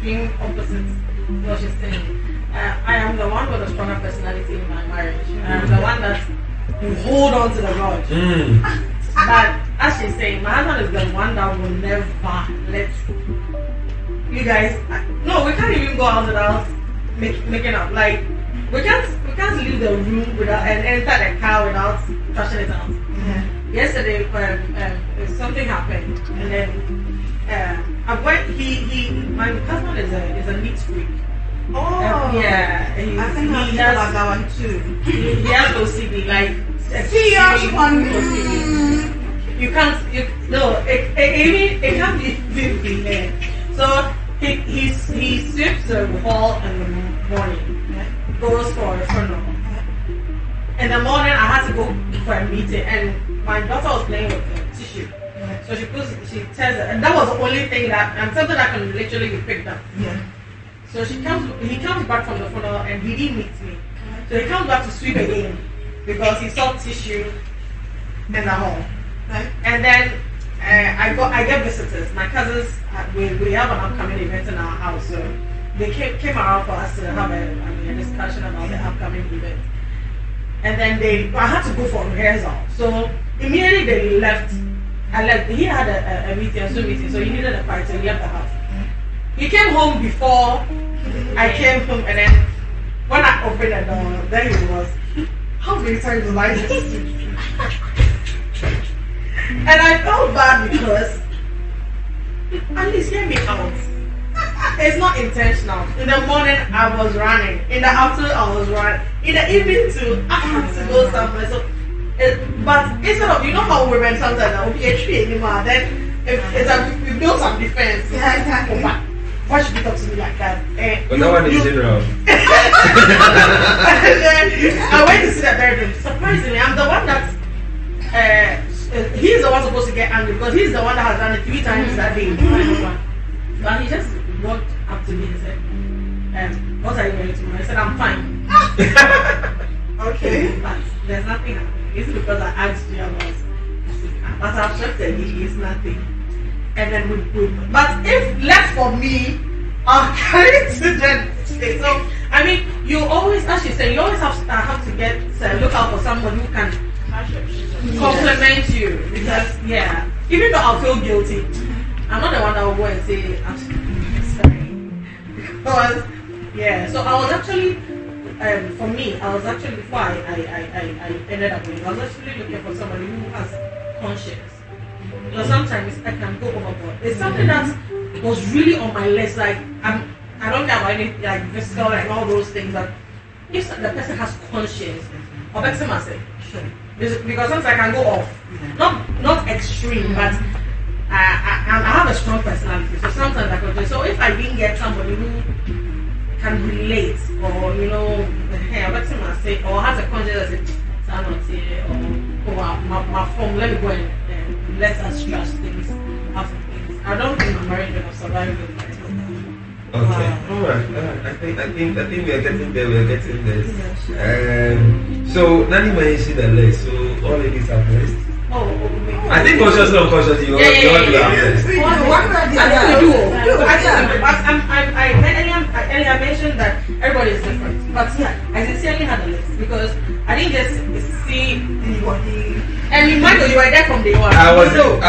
extreme opposites. What she's saying. I am the one with a stronger personality in my marriage. I am the one that will hold on to the grudge. But as she's saying, my husband is the one that will never let you guys. No, we can't even go out without making up. Like we can't leave the room without and enter the car without trashing it out. Yesterday, something happened, and then my husband is a neat freak. Yeah, I think I feel like that one too. He has OCD, like serious one. You can't. It can't be there. So he sweeps the hall in the morning, goes for a funeral. In the morning, I had to go for a meeting, and my daughter was playing with the tissue. So she tells her, and that was the only thing something that can literally be picked up. So he comes back from the funeral and he didn't meet me. So he comes back to sweep again because he saw tissue in the hall. And then I get visitors. My cousins, we have an upcoming event in our house, so they came around for us to have a discussion about the upcoming event. And then I had to go for rehearsal. So immediately they left. I left. He had a meeting, a Zoom meeting, so he needed a fight, so he left the house. He came home before I came home, and then when I opened the door, there he was. How many times did I just And I felt bad because at least hear me out. It's not intentional. In the morning I was running. In the afternoon I was running. In the evening too, I had to go somewhere. So, but instead of how women sometimes I will be a tree anymore. Then we build some defense. Yeah, exactly. Why should you talk to me like that? But that one is general. I went to see the bedroom. Surprisingly, I'm the one that he's the one supposed to get angry because he's the one that has done it 3 times that day. But he just walked up to me and said, what are you going to do? I said, I'm fine. Okay. But there's nothing happening. It's because I asked you about but I've just said it's nothing. And then but if left for me, I'll carry it to the state. So I mean, you always, as she said, you always have to look out for somebody who can compliment you because even though I'll feel guilty, I'm not the one that will go and say I'm sorry because so I was actually for me I was actually before I ended up with I was actually looking for somebody who has conscience. Because sometimes I can go overboard. It's something that was really on my list. Like I don't care about any like physical and all those things. But if the person has conscience, I'll bet him I say sure. Because sometimes I can go off, not extreme, but I have a strong personality. So sometimes I can do. So if I didn't get somebody who can relate, or hey, I'll bet him I say, or has a conscience, I say, I'm not here, or my phone. Let me go and let us trust things after things. I don't think my marriage will survive it. Okay, alright. I think we are getting there. So Nani mentioned the list. So all ladies have list. I think consciously or unconsciously you want to have list. I mentioned that everybody is different, but I sincerely had a list because I didn't just see anybody. And Michael, you were there from day one. I wasn't.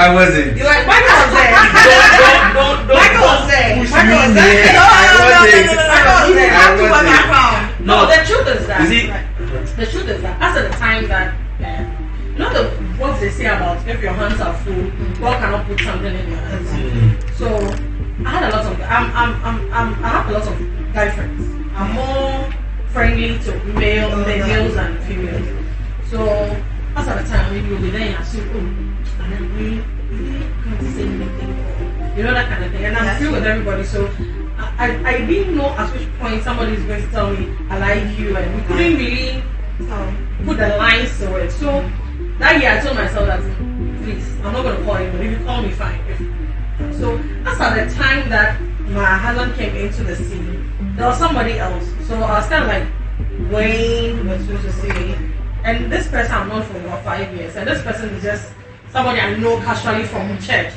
You were. Michael was there. Michael was there. No, the truth is that. The truth is that after the time that what they say about if your hands are full, God cannot put something in your hands. So I had a lot of. I have a lot of guy friends. I'm more friendly to males and females. So most of the time when you'll be there and assume, and then we can't say anything, that kind of thing. And I'm free with everybody, so I didn't know at which point somebody is going to tell me I like you, and we couldn't really put the lines to it. So that year I told myself that please, I'm not going to call you, but if you call me, fine. So as at the time that my husband came into the scene, there was somebody else. So I was kind of like weighing what supposed to say. And this person I've known for about 5 years, and this person is just somebody I know casually from church.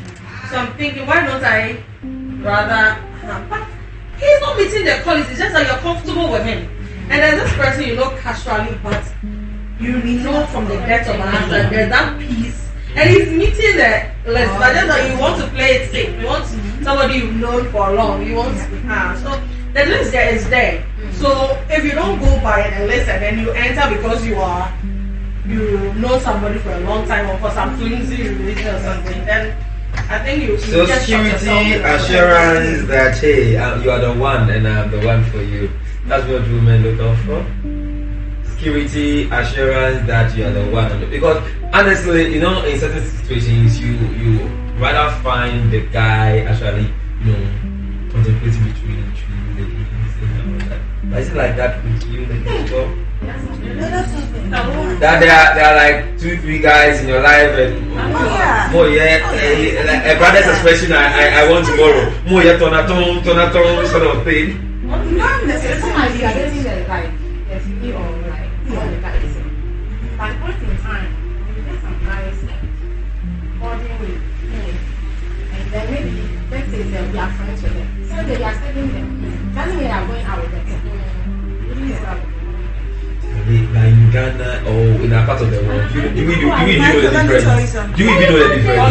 So I'm thinking, why don't I rather? But he's not meeting their qualities. It's just that you're comfortable with him. And there's this person you know casually, but you know from the depth of an answer, there's that peace. And he's meeting the list, but just that you want to play it safe. You want somebody you've known for long. You want so the list there is there. So if you don't go by a list and then you enter because you know somebody for a long time or for some flimsy religion or something, then I think you so just security assurance that hey, you are the one and I'm the one for you. That's what women look out for. Security assurance that you are the one, because honestly, you know, in certain situations you rather find the guy actually, you know, contemplating between two ladies and all that. But is it like that with you, ladies? Well, that there are like 2-3 guys in your life and a brother's expression I want tomorrow. More yet tonaton sort of thing. Not necessarily like TV or like the guys. But point in time, you get some guys ordering with me, and then maybe let's say that we are friends with them. So they are telling them, doesn't mean I'm going out with them. Like in Ghana or in a part of the world, do we know the difference? Do we even know the difference?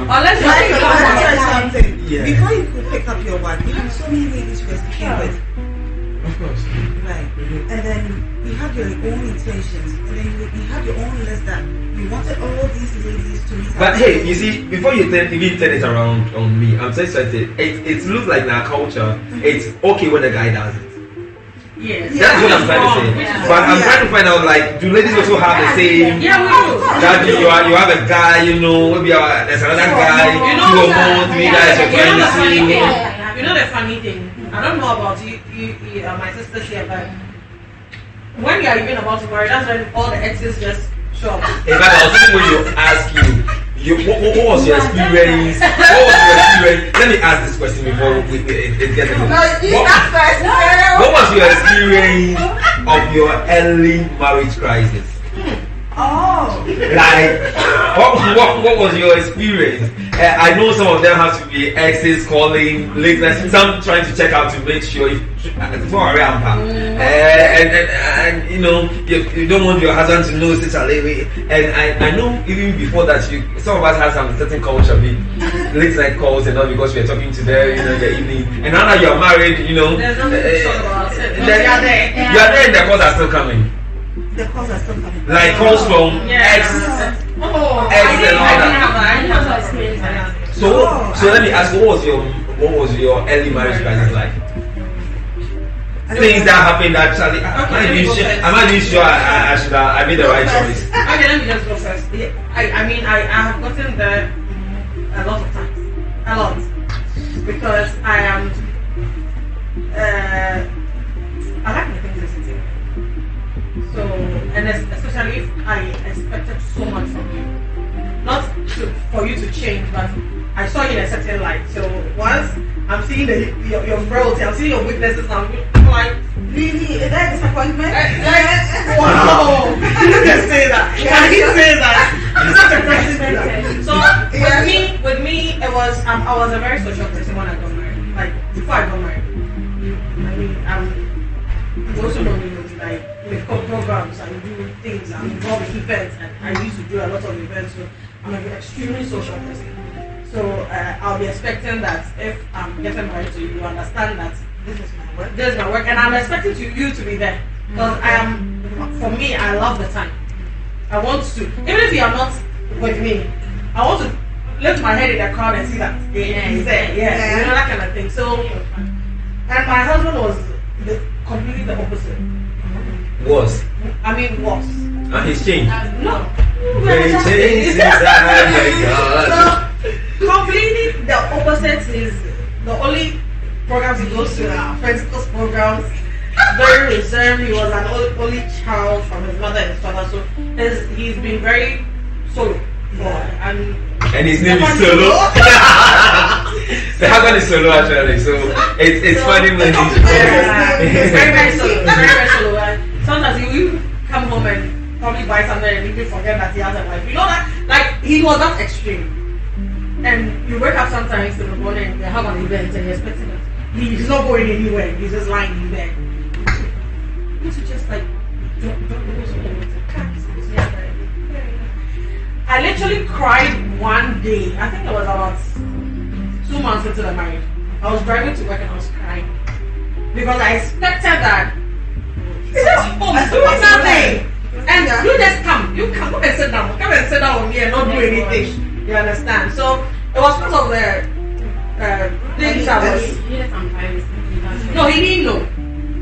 Unless you something. Yeah. Before you could pick up your one, you have so many ladies you were speaking with. Of course. Right. And then you had your own intentions. And then you had your own list that you wanted all these ladies to meet. But hey, you see, before you even turn it around on me, I'm saying something. It looks like in our culture, it's okay when a guy does it. yes. That's what I'm trying to say. But I'm trying to find out, like, do ladies also have the same? Yeah, we do. That you have a guy, you know, maybe there's another guy, You two know, or more, 3 guys are trying to see. You know the funny thing. I don't know about you my sisters here, but when you are even about to marry, that's when all the exes just show up. In fact, I was thinking when you ask what was your experience? Let me ask this question before it gets into what was your experience of your early marriage crisis? Oh. Like, what was your experience? I know some of them have to be exes calling late night, some trying to check out to make sure and you know you don't want your husband to know such a lady. And I know even before that some of us have some certain culture late night calls and all because we're talking to them, you know, in the evening. And now that you're married, you know, There's nothing to talk about. you are there and the calls are still coming. The calls are still coming. Like calls from ex. Oh, Ex and all I that. didn't have that experience. So let me ask, what was your early marriage crisis like? Things that happened actually. Am I even sure I made the right choice? Okay, let me just go first. I mean, I have gotten there a lot of times. A lot. Because I am I like my things sensitive. So, and especially if I expected so much from you. Not for you to change, but I saw you in a certain light. So once I'm seeing your frailty, I'm seeing your weaknesses, I'm like, Really? Is that disappointment? wow! You can say that. Can he say that? It's not depressing. So with me, it was I was a very social person when I got married. Like before I got married. I mean, you also know me, like we come programs and do things. I'm involved in events, and I used to do a lot of events. So I'm an extremely social person. So I'll be expecting that if I'm getting married to you, you understand that this is my work. This is my work, and I'm expecting you to be there because for me, I love the time. I want to, even if you are not with me, I want to lift my head in the crowd and see that he's there. Yeah, you know, that kind of thing. So, and my husband was completely the opposite. Was? I mean, was. And he's changed. No. Very changed since I So, completely the opposite is the only programs he goes to are friends programs. Very reserved. He was an only child from his mother and his father, so he's been very solo. And his name is Solo. The husband is Solo actually, so it's funny when he's very solo. Very solo. Sometimes he will come home and probably buy something and even forget that he has a wife. You know that? Like he was that extreme. And you wake up sometimes in the morning and they have an event and you're expecting it. he's not going anywhere. He's just lying in bed. You to just like don't lose all the cats. I literally cried one day. I think it was about 2 months into the marriage. I was driving to work and I was crying because I expected that. He's just home doing nothing. And you just come and sit down. Come and sit down with me and not do anything. You understand? So it was part of the things I was. No, he didn't know.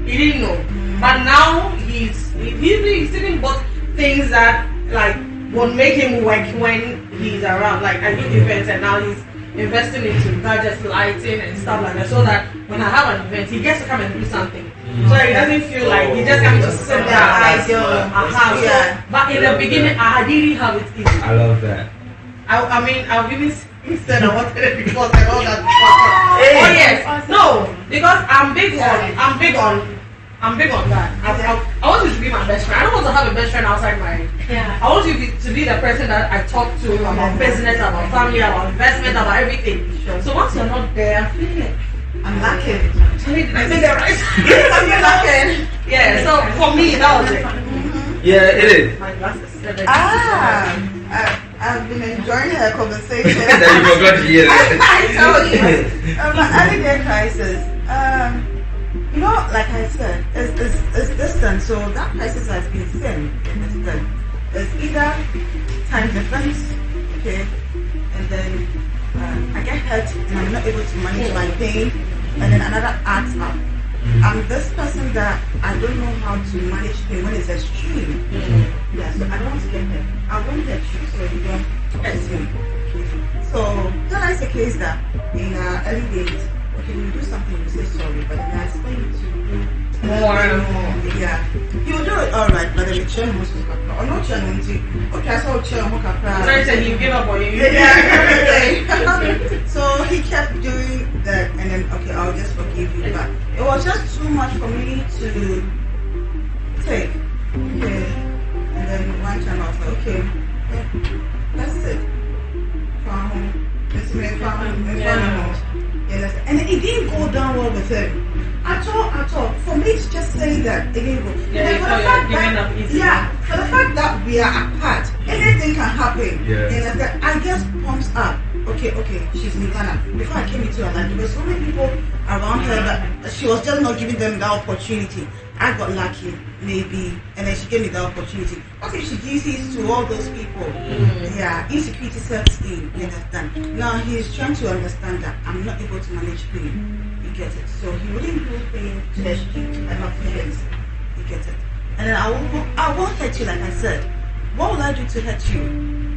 He didn't know. But now he's even bought things that like will make him work when he's around. Like I do events and now he's investing into gadgets, lighting and stuff like that, so that when I have an event, he gets to come and do something. So he doesn't feel like he just comes to sit down. So, but in the beginning, I didn't have it easy. I love that. I mean, I've even said I wanted it because and all that. Oh yes, no, because I'm big on that. I want you to be my best friend. I don't want to have a best friend outside marriage. Yeah. I want you to be the person that I talk to about business, about family, about investment, about everything. So once you're not there, I'm feeling it. I'm lacking. I think they're right. You're lacking. Yeah, so for me, that was it. Yeah, it is. My glasses. I've been enjoying her conversation. That you forgot to hear that. I told you. My early day crisis. You know, like I said, it's distant, so that crisis has been thin. There's either time difference, okay, and then I get hurt and I'm not able to manage my pain, and then another adds up. I'm this person that I don't know how to manage pain when it's extreme. Yeah, so I don't want to get hurt. I won't hurt you, so you don't hurt me. So that is the case that in our early days, okay, when you do something, you say sorry, but then I expect you to do More and more. Yeah. You do it alright, but then you change most of the or not change. Okay, I saw change more capra. So I said you give up on you. Yeah. So he kept doing that, and then okay, I'll just forgive you. But it was just too much for me to take. Okay. And then one time I was like, okay, yeah, that's it. And it didn't go down well with him. At all. For me, it's just saying that it didn't go. Yeah, For the fact that we are apart, anything can happen. Yeah. You understand? I just pumps up. Okay, she's in Ghana. Before I came into her life, there were so many people around her that she was just not giving them that opportunity. I got lucky, maybe, and then she gave me the opportunity. What if she gives it to all those people? Yeah, insecurity sets in, you understand? Now he's trying to understand that I'm not able to manage pain. You get it? So he wouldn't do pain to the extreme to my feelings. You get it? And then I won't hurt you like I said. What will I do to hurt you?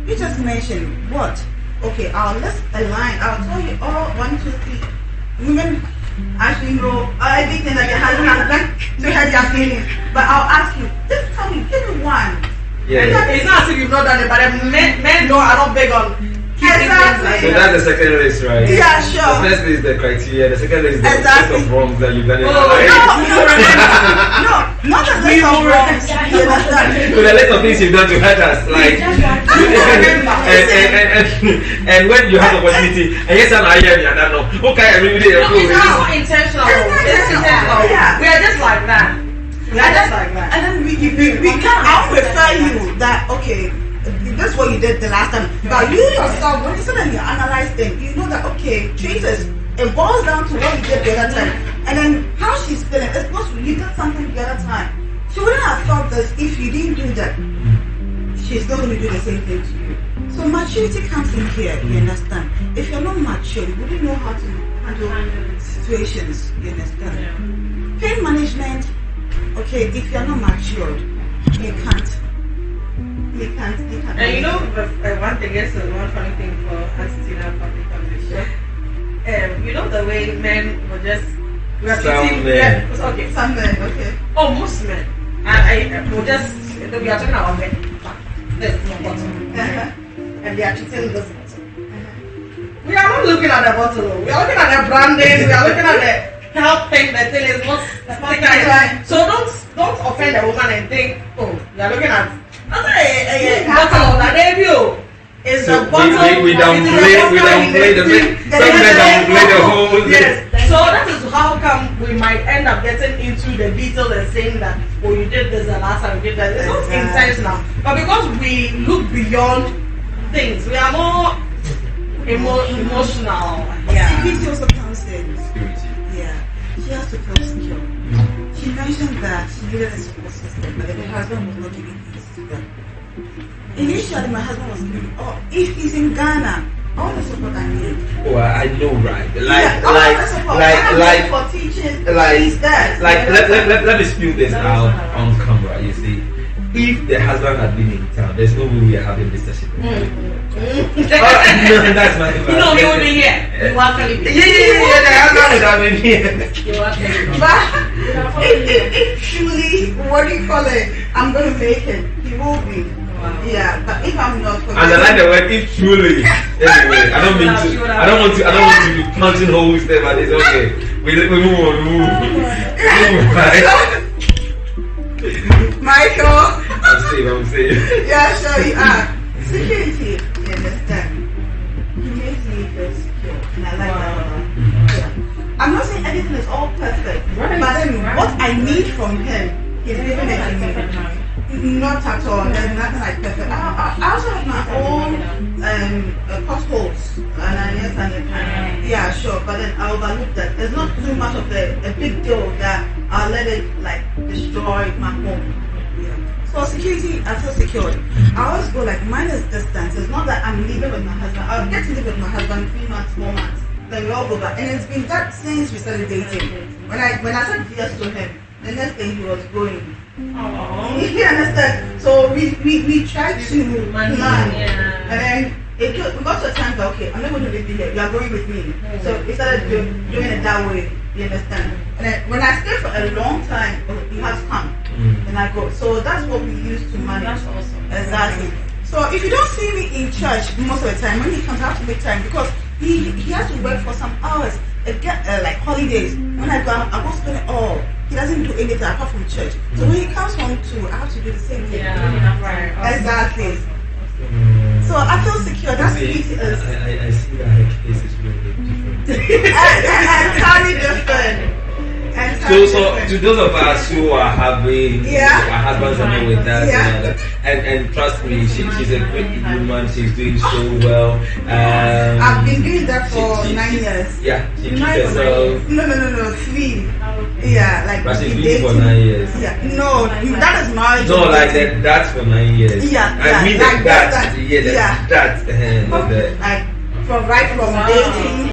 You just mentioned what? Okay, I'll list a line. I'll tell you all 1, 2, 3 women actually know everything that your husband has done to hurt their feelings. But I'll ask you, just tell me, give me one. Yeah. It's not as if you've not done it, but men are not big on keeping things like So that. that's the second list, right? Yeah, sure. The first list is the criteria. The second list is the Exactly. list of wrongs that you've done in your Oh, life. No, not a list of wrongs. You understand? So the list of things you've done to hurt us, like, and when you have the opportunity, and yes, I'm here, I don't know. Okay, I really did. No, it's not intentional. It's intentional. Yeah. We are just like that. We are just like that. And then we can, I'll prefer you that, okay, that's what you did the last time. But you yourself, when you sit and you analyze things, you know that, okay, traitors, it boils down to what you did the other time. And then how she's feeling, it's not you did something the other time. She wouldn't have thought this if you didn't do that. She's not going to do the same thing to you. So maturity comes in here, you understand? If you're not mature, you wouldn't know how to handle situations, you understand? Pain management, okay, if you're not matured, you can't. And you know, one thing is one funny thing for us Tina public conversation. You know the way men will just Some men. Okay, Some men, okay. oh, most men. I will just we are talking about men. There's no bottom, and they are treating this bottle. We are not looking at the bottle. We are looking at the branding. We are looking at the how thick the thing is. Not thick. So don't offend the woman and think, oh, you are looking at. Bottle of that debut. Is So the bottom. we downplay the bit. Some men downplay the whole thing. Yes. So that is how come we might end up getting into the detail and saying that, oh, you did this the last time, you did that. It's not intentional, but because we look beyond things, we are more emotional. Yeah. Security also comes in. Security. Yeah. She has to feel secure. She mentioned that she needed a support system, but her husband was not giving this to them. Initially, my husband was giving, oh, if he's in Ghana, all the support I need. Oh, I know, right? All the support. For teaching, he's there. Let me spill this out on camera. You see, if the husband had been in town, there's no way we are having this session. No, that's my. No, he would be here. You want to leave. Yeah, the husband would have been here. You want to leave. But if truly, what do you call it? I'm going to make it. He will be. Yeah, but if I'm not, And I like the word if truly. Anyway, I don't want to be punching holes there, but it's okay. We move on, right? Michael. I'm safe. Yeah, sure you are. Security, you understand? He makes me feel secure, and I like that. Yeah. I'm not saying everything is all perfect, but then what I need from him, he's giving it to me. Not at all. There's nothing like perfect. I also have my own potholes, and yeah, sure. But then I overlook that. There's not too much of a big deal that I'll let it like destroy my home. Yeah. So security, I feel secured. I always go like mine is distance. It's not that I'm living with my husband. I'll get to live with my husband 3 months, 4 months. Then we all go back, and it's been that since we started dating. When I said yes to him, the next thing he was going. You understand? So we tried to plan, and then we got to a time that okay, I'm not going to live here. You are going with me. So we started doing it that way. You understand? And then when I stay for a long time, you have to come, and I go. So that's what we used to manage. That's awesome. Exactly. So if you don't see me in church most of the time, when he comes, I have to make time because he has to work for some hours. Like holidays. When I go spend it all. He doesn't do anything apart from church. So when he comes home too, I have to do the same thing. Yeah, right. Exactly. So I feel secure. That's security is. I see that her case is really different. Entirely different. So to those of us who are having our husbands are not with us, and trust me, she's a great woman. She's doing so well. I've been doing that for 9 years. Yeah, she keeps herself. No, 3. Yeah, like. But she's been for 9 years. Yeah, no, that is marriage. No, like that's for 9 years. Yeah, I mean like that. Like from dating.